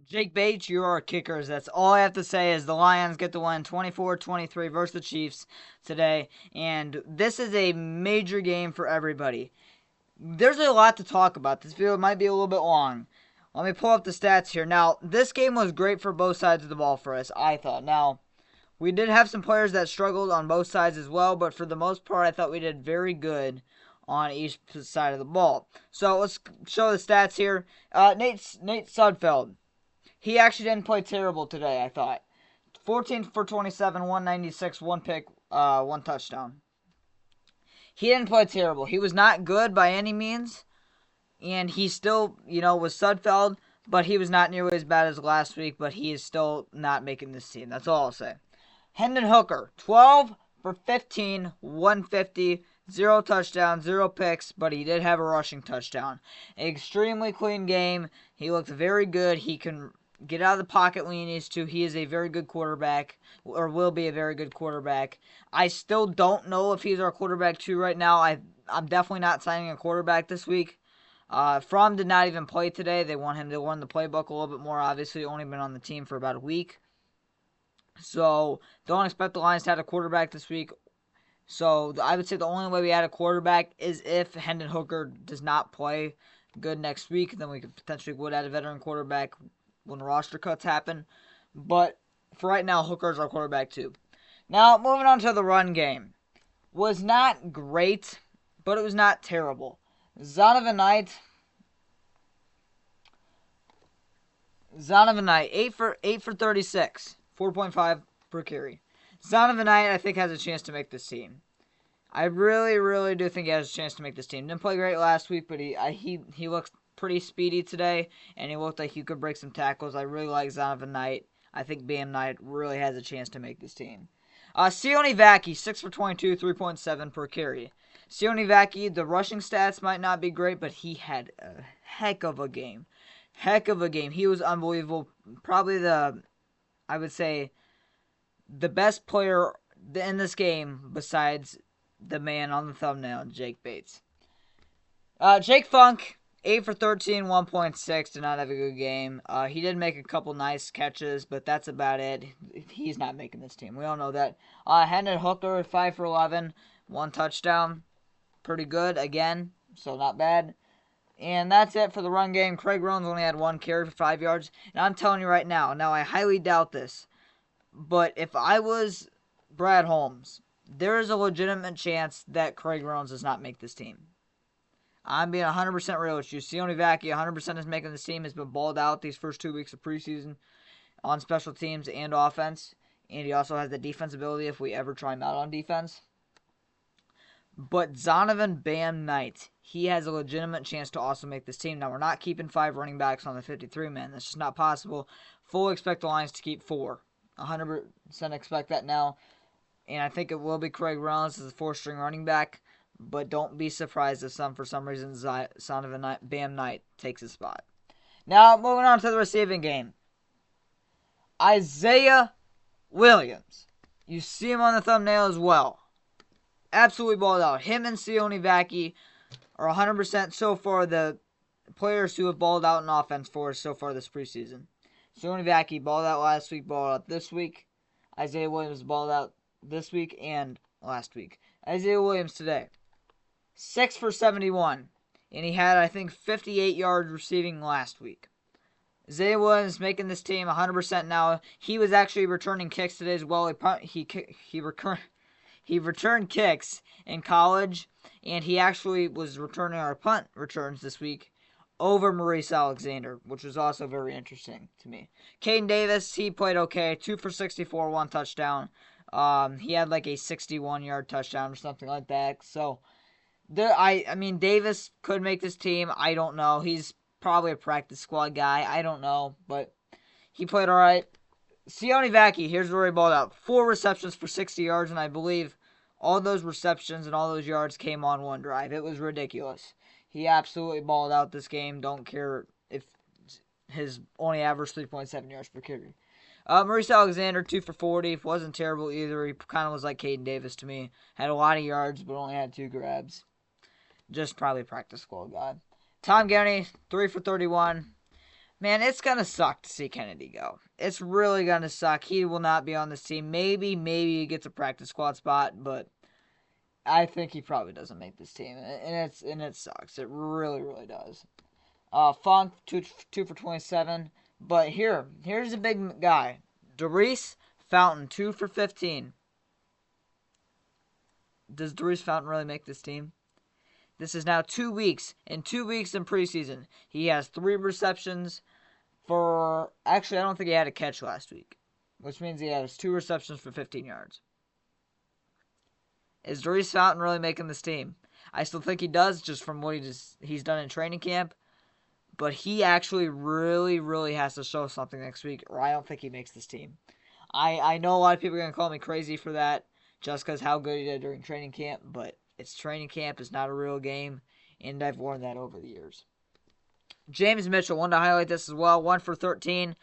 Jake Bates, you are kickers. That's all I have to say is the Lions get the win 24-23 versus the Chiefs today. And this is a major game for everybody. There's a lot to talk about. This video might be a little bit long. Let me pull up the stats here. Now, this game was great for both sides of the ball for us, I thought. Now, we did have some players that struggled on both sides as well, but for the most part, I thought we did very good on each side of the ball. So let's show the stats here. Nate Sudfeld. He actually didn't play terrible today, I thought. 14 for 27, 196, one pick, one touchdown. He didn't play terrible. He was not good by any means, and he still, was Sudfeld, but he was not nearly as bad as last week, but he is still not making this team. That's all I'll say. Hendon Hooker, 12 for 15, 150, 0 touchdowns, 0 picks, but he did have a rushing touchdown. Extremely clean game. He looked very good. He can get out of the pocket when he needs to. He is a very good quarterback, or will be a very good quarterback. I still don't know if he's our quarterback 2 right now. I'm definitely not signing a quarterback this week. Fromm did not even play today. They want him to learn the playbook a little bit more. Obviously, only been on the team for about a week. So, don't expect the Lions to have a quarterback this week. So, I would say the only way we add a quarterback is if Hendon Hooker does not play good next week. Then we could potentially would add a veteran quarterback when roster cuts happen. But for right now, Hooker's our quarterback too. Now, moving on to the run game. Was not great, but it was not terrible. Zonovan Knight, 8 for 36, 4.5 per carry. Zonovan Knight, I think, has a chance to make this team. I really, really do think he has a chance to make this team. Didn't play great last week, but he looks pretty speedy today, and he looked like he could break some tackles. I really like Zonovan Knight. I think Bam Knight really has a chance to make this team. Sione Vaki, 6 for 22, 3.7 per carry. Sione Vaki, the rushing stats might not be great, but he had a heck of a game. He was unbelievable. Probably I would say, the best player in this game besides the man on the thumbnail, Jake Bates. Jake Funk, 8 for 13, 1.6, did not have a good game. He did make a couple nice catches, but that's about it. He's not making this team. We all know that. Hendon Hooker, 5 for 11, 1 touchdown. Pretty good, again, so not bad. And that's it for the run game. Craig Rones only had 1 carry for 5 yards. And I'm telling you right now, I highly doubt this, but if I was Brad Holmes, there is a legitimate chance that Craig Rones does not make this team. I'm being 100% real with you. Sione Vaki, 100% is making this team. Has been balled out these first 2 weeks of preseason on special teams and offense. And he also has the defense ability if we ever try him out on defense. But Zonovan Bam Knight, he has a legitimate chance to also make this team. Now, we're not keeping 5 running backs on the 53-man. That's just not possible. Fully expect the Lions to keep 4. 100% expect that now. And I think it will be Craig Rones as a 4-string running back. But don't be surprised if for some reason, Zonovan Bam Knight takes his spot. Now, moving on to the receiving game. Isaiah Williams. You see him on the thumbnail as well. Absolutely balled out. Him and Sione Vaki are 100% so far the players who have balled out in offense for us so far this preseason. Sione Vaki balled out last week, balled out this week. Isaiah Williams balled out this week and last week. Isaiah Williams today, 6 for 71. And he had, I think, 58 yards receiving last week. Isaiah Williams making this team 100% now. He was actually returning kicks today as well. He returned kicks in college, and he actually was returning our punt returns this week over Maurice Alexander, which was also very interesting to me. Caden Davis, he played okay. 2 for 64, 1 touchdown. He had like a 61-yard touchdown or something like that. So, Davis could make this team. I don't know. He's probably a practice squad guy. I don't know, but he played all right. Sione Vaki, here's where he balled out. 4 receptions for 60 yards, and I believe all those receptions and all those yards came on one drive. It was ridiculous. He absolutely balled out this game. Don't care if his only averaged 3.7 yards per carry. Maurice Alexander, 2 for 40. Wasn't terrible either. He kind of was like Caden Davis to me. Had a lot of yards, but only had 2 grabs. Just probably practice squad guy. Tom Gurney, 3 for 31. Man, it's going to suck to see Kennedy go. It's really going to suck. He will not be on this team. Maybe he gets a practice squad spot, but I think he probably doesn't make this team. And it sucks. It really, really does. Funk, 2 for 27. But here's a big guy. Darius Fountain, 2 for 15. Does Darius Fountain really make this team? This is now 2 weeks. In 2 weeks in preseason, he has 3 receptions for... Actually, I don't think he had a catch last week, which means he has 2 receptions for 15 yards. Is Darius Fountain really making this team? I still think he does, just from what he's done in training camp. But he actually really, really has to show something next week, or I don't think he makes this team. I know a lot of people are going to call me crazy for that, just because how good he did during training camp, but it's training camp. It's not a real game, and I've learned that over the years. James Mitchell, wanted to highlight this as well, 1 for 13.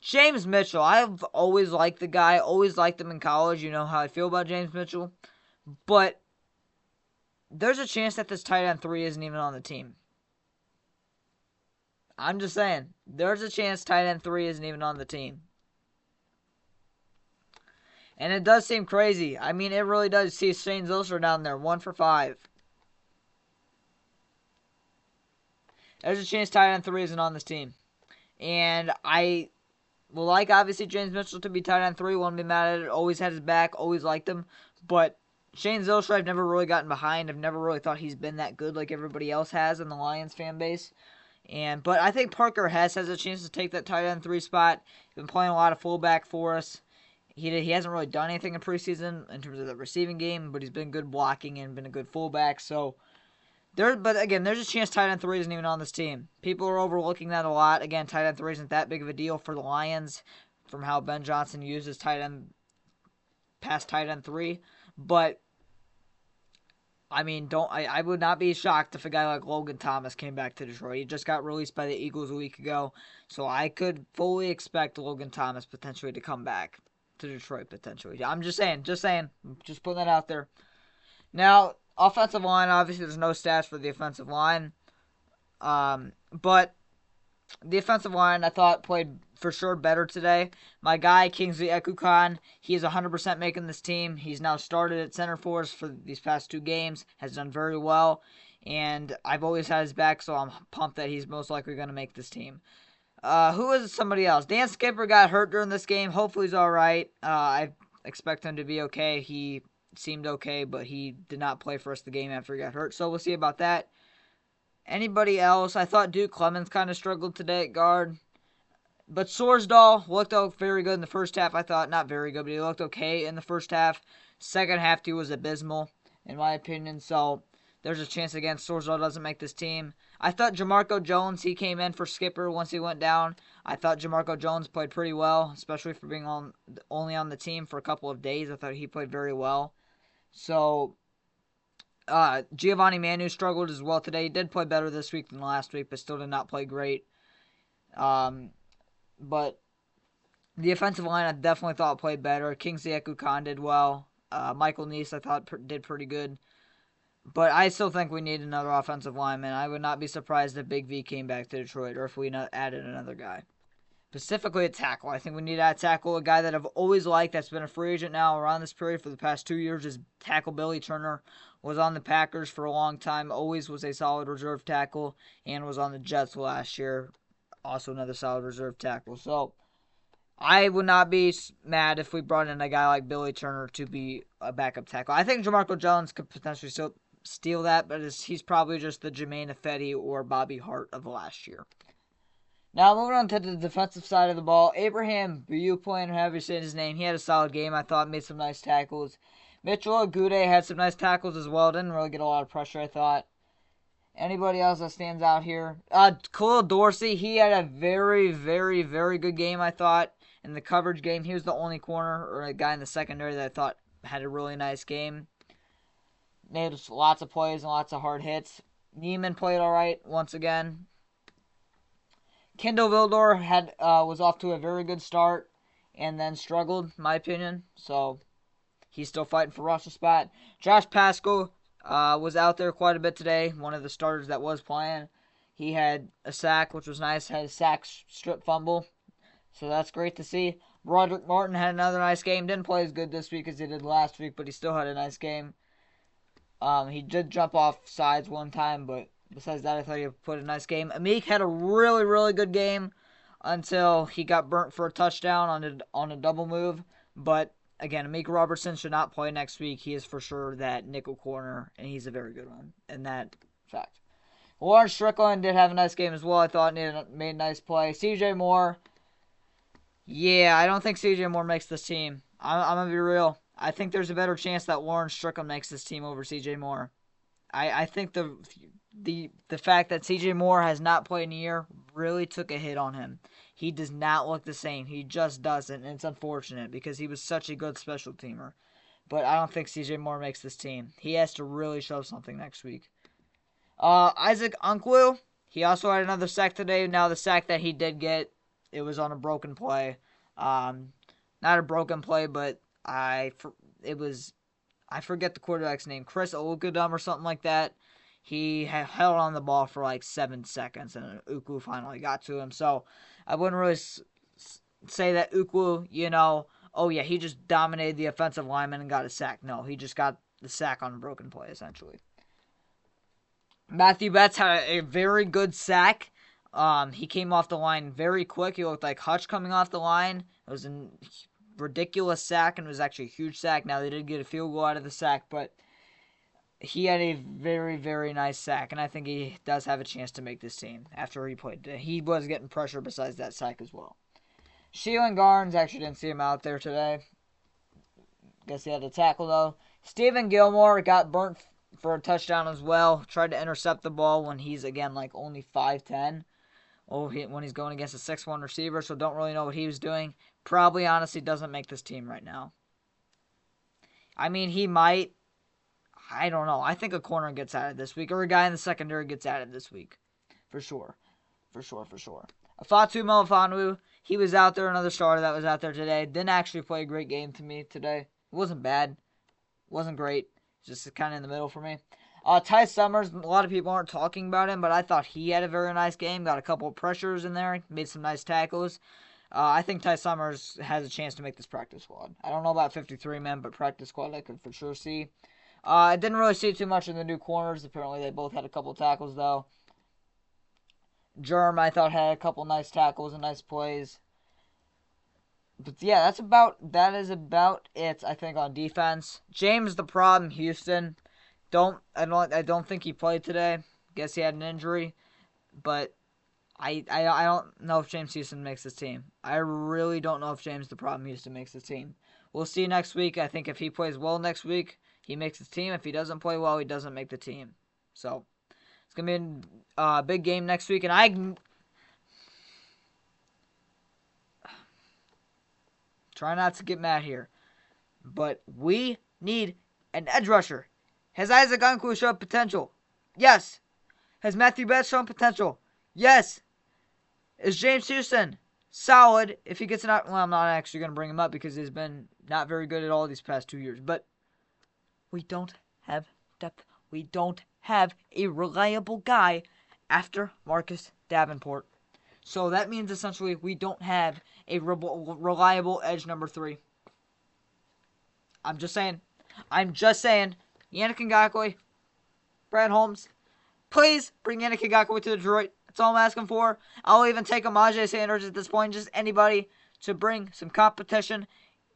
James Mitchell, I've always liked the guy, always liked him in college. You know how I feel about James Mitchell. But there's a chance that this tight end 3 isn't even on the team. I'm just saying, there's a chance tight end 3 isn't even on the team. And it does seem crazy. I mean, it really does. See Shane Zylstra down there, 1 for 5. There's a chance tight end 3 isn't on this team. And I will like, obviously, James Mitchell to be tight end 3. Won't be mad at it. Always had his back. Always liked him. But Shane Zylstra, I've never really gotten behind. I've never really thought he's been that good like everybody else has in the Lions fan base. But I think Parker Hess has a chance to take that tight end 3 spot. He's been playing a lot of fullback for us. He hasn't really done anything in preseason in terms of the receiving game, but he's been good blocking and been a good fullback. So but again, there's a chance tight end 3 isn't even on this team. People are overlooking that a lot. Again, tight end 3 isn't that big of a deal for the Lions from how Ben Johnson uses past tight end 3. But I mean, I would not be shocked if a guy like Logan Thomas came back to Detroit. He just got released by the Eagles a week ago, so I could fully expect Logan Thomas potentially to come back to Detroit potentially. I'm just saying, just putting that out there. Now, offensive line, obviously there's no stats for the offensive line, but the offensive line I thought played for sure better today. My guy, Kingsley Ekukan, he is 100% making this team. He's now started at center for us for these past 2 games, has done very well, and I've always had his back, so I'm pumped that he's most likely going to make this team. Who is somebody else? Dan Skipper got hurt during this game. Hopefully he's all right. I expect him to be okay. He seemed okay, but he did not play for us the game after he got hurt, so we'll see about that. Anybody else? I thought Duke Clemens kind of struggled today at guard. But Sorsdahl looked very good in the first half. I thought not very good, but he looked okay in the first half. Second half, he was abysmal, in my opinion. So there's a chance again Sorsdahl doesn't make this team. I thought Jamarco Jones, he came in for Skipper once he went down. I thought Jamarco Jones played pretty well, especially for being only on the team for a couple of days. I thought he played very well. So Giovanni Manu struggled as well today. He did play better this week than last week, but still did not play great. But the offensive line I definitely thought played better. Kingsley Ekukan did well. Michael Neese I thought did pretty good. But I still think we need another offensive lineman. I would not be surprised if Big V came back to Detroit or if we added another guy. Specifically a tackle. I think we need to add tackle. A guy that I've always liked that's been a free agent now around this period for the past 2 years is tackle Billy Turner. Was on the Packers for a long time. Always was a solid reserve tackle. And was on the Jets last year. Also another solid reserve tackle. So I would not be mad if we brought in a guy like Billy Turner to be a backup tackle. I think Jamarco Jones could potentially still steal that, but he's probably just the Jermaine Ifedi or Bobby Hart of last year. Now, moving on to the defensive side of the ball, Abraham Buplain, however you say his name, he had a solid game, I thought, made some nice tackles. Mitchell Agude had some nice tackles as well, didn't really get a lot of pressure, I thought. Anybody else that stands out here? Khalil Dorsey, he had a very, very, very good game, I thought, in the coverage game. He was the only corner or a guy in the secondary that I thought had a really nice game. Made lots of plays and lots of hard hits. Neiman played all right once again. Kendall Vildor was off to a very good start and then struggled, in my opinion. So he's still fighting for roster spot. Josh Pascal was out there quite a bit today, one of the starters that was playing. He had a sack, which was nice. Had a sack strip fumble. So that's great to see. Roderick Martin had another nice game. Didn't play as good this week as he did last week, but he still had a nice game. He did jump off sides one time, but besides that, I thought he put a nice game. Amik had a really, really good game until he got burnt for a touchdown on a double move. But again, Amik Robertson should not play next week. He is for sure that nickel corner, and he's a very good one in that fact. Lawrence Strickland did have a nice game as well. I thought made a nice play. CJ Moore, yeah, I don't think CJ Moore makes this team. I'm going to be real. I think there's a better chance that Lawrence Strickland makes this team over CJ Moore. I think the fact that CJ Moore has not played in a year really took a hit on him. He does not look the same. He just doesn't, and it's unfortunate because he was such a good special teamer. But I don't think CJ Moore makes this team. He has to really show something next week. Isaac Onkwu, he also had another sack today. Now the sack that he did get, it was on a broken play. Not a broken play, but I forget the quarterback's name, Chris Olukudum or something like that. He held on the ball for like 7 seconds, and Ukwu finally got to him. So I wouldn't really say that Ukwu, oh yeah, he just dominated the offensive lineman and got a sack. No, he just got the sack on a broken play, essentially. Matthew Betts had a very good sack. He came off the line very quick. He looked like Hutch coming off the line. It was a ridiculous sack, and it was actually a huge sack. Now, they did get a field goal out of the sack, but he had a very, very nice sack, and I think he does have a chance to make this team after he played. He was getting pressure besides that sack as well. Sheelan Garnes, actually didn't see him out there today. Guess he had a tackle, though. Stephen Gilmore got burnt for a touchdown as well. Tried to intercept the ball when he's, again, like only 5'10". When he's going against a 6'1" receiver, so don't really know what he was doing. Probably, honestly, doesn't make this team right now. I mean, he might. I don't know. I think a corner gets added this week, or a guy in the secondary gets added this week. For sure. Afatu Melifonwu, he was out there, another starter that was out there today. Didn't actually play a great game to me today. It wasn't bad. Wasn't great. Just kind of in the middle for me. Ty Summers, a lot of people aren't talking about him, but I thought he had a very nice game. Got a couple of pressures in there. Made some nice tackles. I think Ty Summers has a chance to make this practice squad. I don't know about 53-man, but practice squad I could for sure see. I didn't really see too much in the new corners. Apparently they both had a couple of tackles, though. Germ, I thought, had a couple nice tackles and nice plays. But yeah, that is about it, I think, on defense. James the Problem, Houston. I don't think he played today. Guess he had an injury. But I don't know if James Houston makes this team. I really don't know if James the Problem Houston makes this team. We'll see next week. I think if he plays well next week, he makes his team. If he doesn't play well, he doesn't make the team. So it's going to be a big game next week. And try not to get mad here, but we need an edge rusher. Has Isaac Onkwu shown potential? Yes. Has Matthew Betts shown potential? Yes. Is James Houston solid if he gets an well, I'm not actually going to bring him up because he's been not very good at all these past 2 years, but we don't have depth. We don't have a reliable guy after Marcus Davenport. So that means essentially we don't have a reliable edge number 3. I'm just saying. Yannick Ngakoue, Brad Holmes, please bring Yannick Ngakoue to Detroit. That's all I'm asking for. I'll even take Amaje Sanders at this point. Just anybody to bring some competition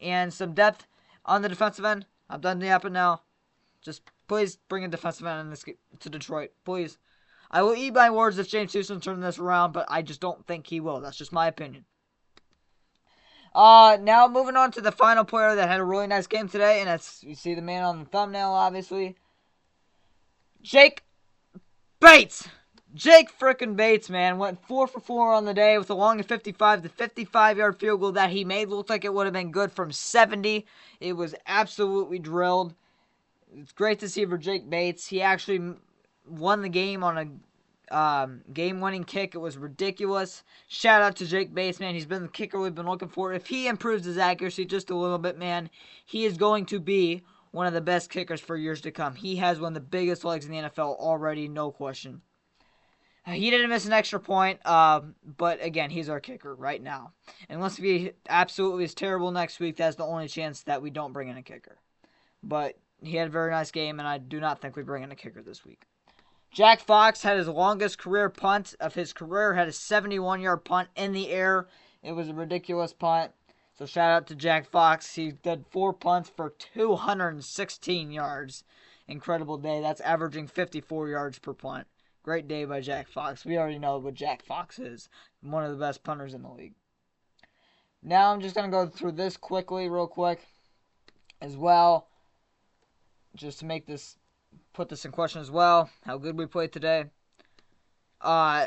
and some depth on the defensive end. I'm done yapping now. Just please bring a defensive end to Detroit. Please. I will eat my words if James Houston turns this around, but I just don't think he will. That's just my opinion. Now moving on to the final player that had a really nice game today, and that's, you see the man on the thumbnail, obviously. Jake Bates. Jake frickin' Bates, man, went 4 for 4 on the day with a long 55. The 55-yard field goal that he made looked like it would have been good from 70. It was absolutely drilled. It's great to see for Jake Bates. He actually won the game on a game-winning kick. It was ridiculous. Shout out to Jake Bates, man. He's been the kicker we've been looking for. If he improves his accuracy just a little bit, man, he is going to be one of the best kickers for years to come. He has one of the biggest legs in the NFL already, no question. He didn't miss an extra point, but again, he's our kicker right now. Unless he absolutely is terrible next week, that's the only chance that we don't bring in a kicker. But he had a very nice game, and I do not think we bring in a kicker this week. Jack Fox had his longest career punt of his career, had a 71-yard punt in the air. It was a ridiculous punt. So shout out to Jack Fox. He did 4 punts for 216 yards. Incredible day. That's averaging 54 yards per punt. Great day by Jack Fox. We already know what Jack Fox is. One of the best punters in the league. Now I'm just going to go through this real quick, as well. Just to put this in question as well. How good we played today.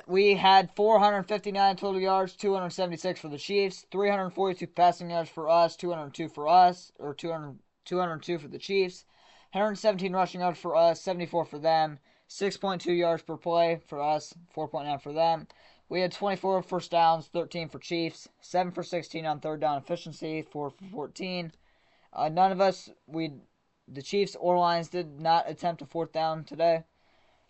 We had 459 total yards, 276 for the Chiefs, 342 passing yards for us, 202 for us, or 202 for the Chiefs, 117 rushing yards for us, 74 for them, 6.2 yards per play for us, 4.9 for them. We had 24 first downs, 13 for Chiefs, 7 for 16 on third down efficiency, 4 for 14. None of us, the Chiefs or Lions, did not attempt a fourth down today.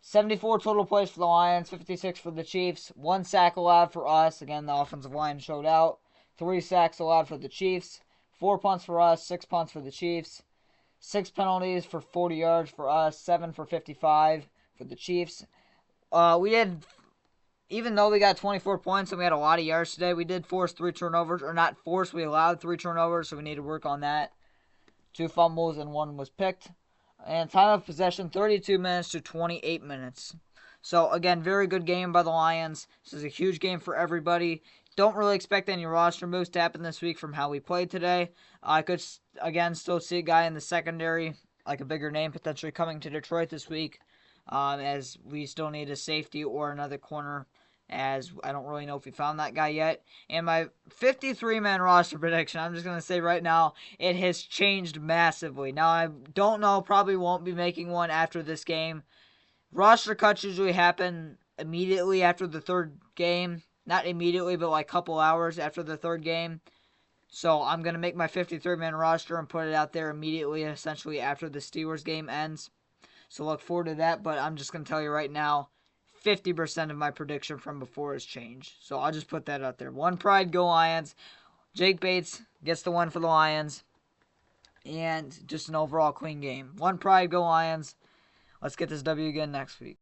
74 total plays for the Lions, 56 for the Chiefs, 1 sack allowed for us. Again, the offensive line showed out. 3 sacks allowed for the Chiefs, 4 punts for us, 6 punts for the Chiefs, 6 penalties for 40 yards for us, 7 for 55 for the Chiefs. Even though we got 24 points and we had a lot of yards today, we did force 3 turnovers, or not force, we allowed 3 turnovers, so we need to work on that. 2 fumbles and 1 was picked. And time of possession, 32 minutes to 28 minutes. So, again, very good game by the Lions. This is a huge game for everybody. Don't really expect any roster moves to happen this week from how we played today. I could, again, still see a guy in the secondary, like a bigger name, potentially coming to Detroit this week, as we still need a safety or another corner, as I don't really know if we found that guy yet. And my 53-man roster prediction, I'm just going to say right now, it has changed massively. Now, I don't know, probably won't be making one after this game. Roster cuts usually happen immediately after the third game. Not immediately, but like a couple hours after the third game. So I'm going to make my 53-man roster and put it out there immediately, essentially after the Steelers game ends. So look forward to that, but I'm just going to tell you right now, 50% of my prediction from before has changed. So I'll just put that out there. One pride, go Lions. Jake Bates gets the win for the Lions. And just an overall clean game. One pride, go Lions. Let's get this W again next week.